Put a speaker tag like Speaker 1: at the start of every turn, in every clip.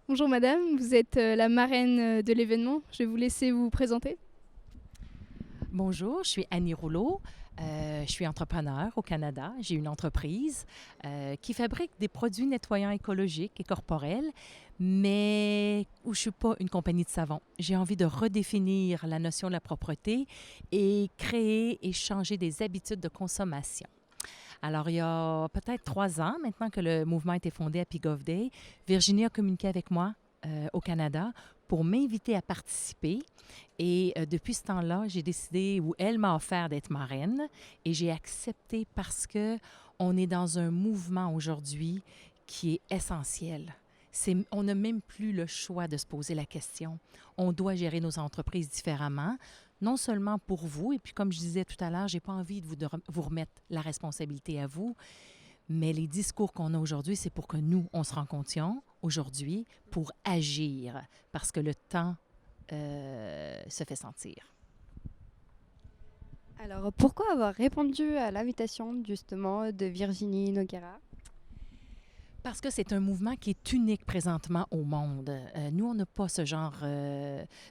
Speaker 1: Bonjour madame, vous êtes la marraine de l'événement. Je vais vous laisser vous présenter.
Speaker 2: Bonjour, je suis Annie Rouleau. Je suis entrepreneur au Canada. J'ai une entreprise qui fabrique des produits nettoyants écologiques et corporels, mais où je ne suis pas une compagnie de savon. J'ai envie de redéfinir la notion de la propreté et créer et changer des habitudes de consommation. Alors, il y a peut-être 3 ans maintenant que le mouvement a été fondé à Pig of Day, Virginie a communiqué avec moi au Canada pour m'inviter à participer. Et depuis ce temps-là, j'ai décidé, ou elle m'a offert d'être marraine, et j'ai accepté parce que on est dans un mouvement aujourd'hui qui est essentiel. On n'a même plus le choix de se poser la question. On doit gérer nos entreprises différemment, non seulement pour vous, et puis comme je disais tout à l'heure, j'ai pas envie de vous remettre la responsabilité à vous, mais les discours qu'on a aujourd'hui, c'est pour que nous, on se rencontrions aujourd'hui pour agir, parce que le temps se fait sentir.
Speaker 1: Alors pourquoi avoir répondu à l'invitation justement de Virginie Noguera?
Speaker 2: Parce que c'est un mouvement qui est unique présentement au monde. Nous, on n'a pas ce genre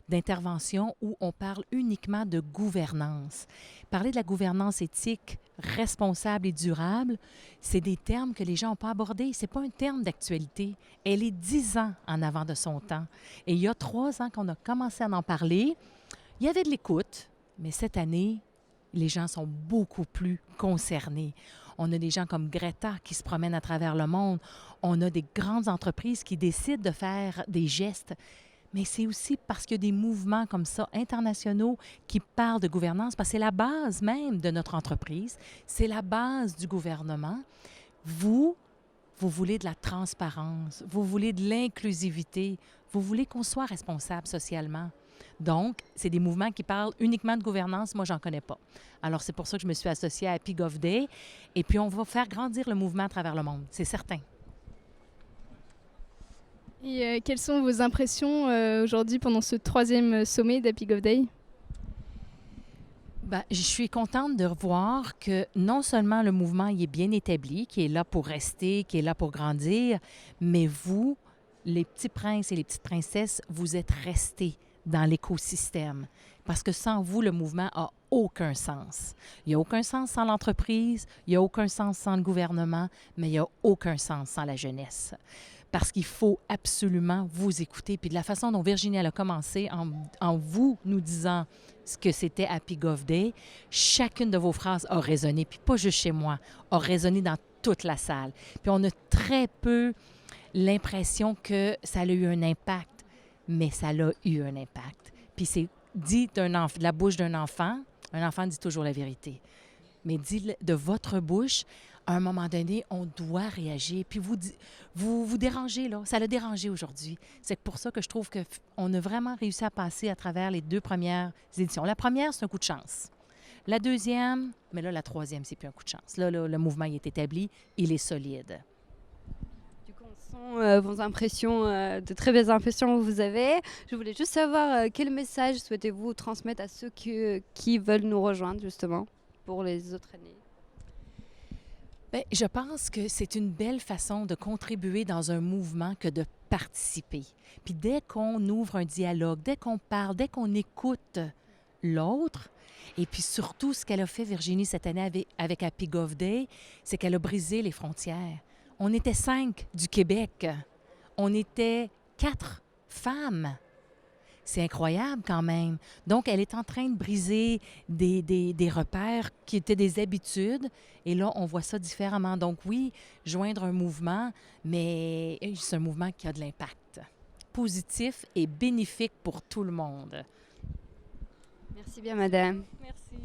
Speaker 2: d'intervention où on parle uniquement de gouvernance. Parler de la gouvernance éthique, responsable et durable, c'est des termes que les gens n'ont pas abordés. Ce n'est pas un terme d'actualité. Elle est 10 ans en avant de son temps. Et il y a 3 ans qu'on a commencé à en parler. Il y avait de l'écoute, mais cette année, les gens sont beaucoup plus concernés. On a des gens comme Greta qui se promènent à travers le monde. On a des grandes entreprises qui décident de faire des gestes. Mais c'est aussi parce qu'il y a des mouvements comme ça, internationaux, qui parlent de gouvernance, parce que c'est la base même de notre entreprise, c'est la base du gouvernement. Vous, vous voulez de la transparence, vous voulez de l'inclusivité, vous voulez qu'on soit responsable socialement. Donc, c'est des mouvements qui parlent uniquement de gouvernance. Moi, j'en connais pas. Alors, c'est pour ça que je me suis associée à Pig of Day. Et puis, on va faire grandir le mouvement à travers le monde, c'est certain.
Speaker 1: Et quelles sont vos impressions aujourd'hui pendant ce troisième sommet d'Happy of Day?
Speaker 2: Ben, je suis contente de voir que non seulement le mouvement il est bien établi, qui est là pour rester, qui est là pour grandir, mais vous, les petits princes et les petites princesses, vous êtes restés dans l'écosystème. Parce que sans vous, le mouvement a aucun sens. Il n'y a aucun sens sans l'entreprise, il n'y a aucun sens sans le gouvernement, mais il n'y a aucun sens sans la jeunesse. Parce qu'il faut absolument vous écouter. Puis de la façon dont Virginie elle a commencé en vous nous disant ce que c'était Happy Gov Day, chacune de vos phrases a résonné, puis pas juste chez moi, a résonné dans toute la salle. Puis on a très peu l'impression que ça a eu un impact, mais ça l'a eu un impact. Puis c'est dit de la bouche d'un enfant, un enfant dit toujours la vérité. Mais dit de votre bouche, à un moment donné, on doit réagir. Puis vous dérangez, là. Ça l'a dérangé aujourd'hui. C'est pour ça que je trouve qu'on a vraiment réussi à passer à travers les 2 premières éditions. La première, c'est un coup de chance. La deuxième, mais là, la troisième, c'est plus un coup de chance. Là, le mouvement il est établi, il est solide.
Speaker 1: Du coup, on sent vos impressions, de très belles impressions que vous avez. Je voulais juste savoir quel message souhaitez-vous transmettre à ceux qui veulent nous rejoindre justement pour les autres années.
Speaker 2: Bien, je pense que c'est une belle façon de contribuer dans un mouvement que de participer. Puis dès qu'on ouvre un dialogue, dès qu'on parle, dès qu'on écoute l'autre, et puis surtout ce qu'elle a fait, Virginie, cette année avec Happy Gov Day, c'est qu'elle a brisé les frontières. On était 5 du Québec. On était 4 femmes. C'est incroyable quand même. Donc, elle est en train de briser des repères qui étaient des habitudes. Et là, on voit ça différemment. Donc, oui, joindre un mouvement, mais c'est un mouvement qui a de l'impact positif et bénéfique pour tout le monde.
Speaker 1: Merci bien, madame.
Speaker 2: Merci.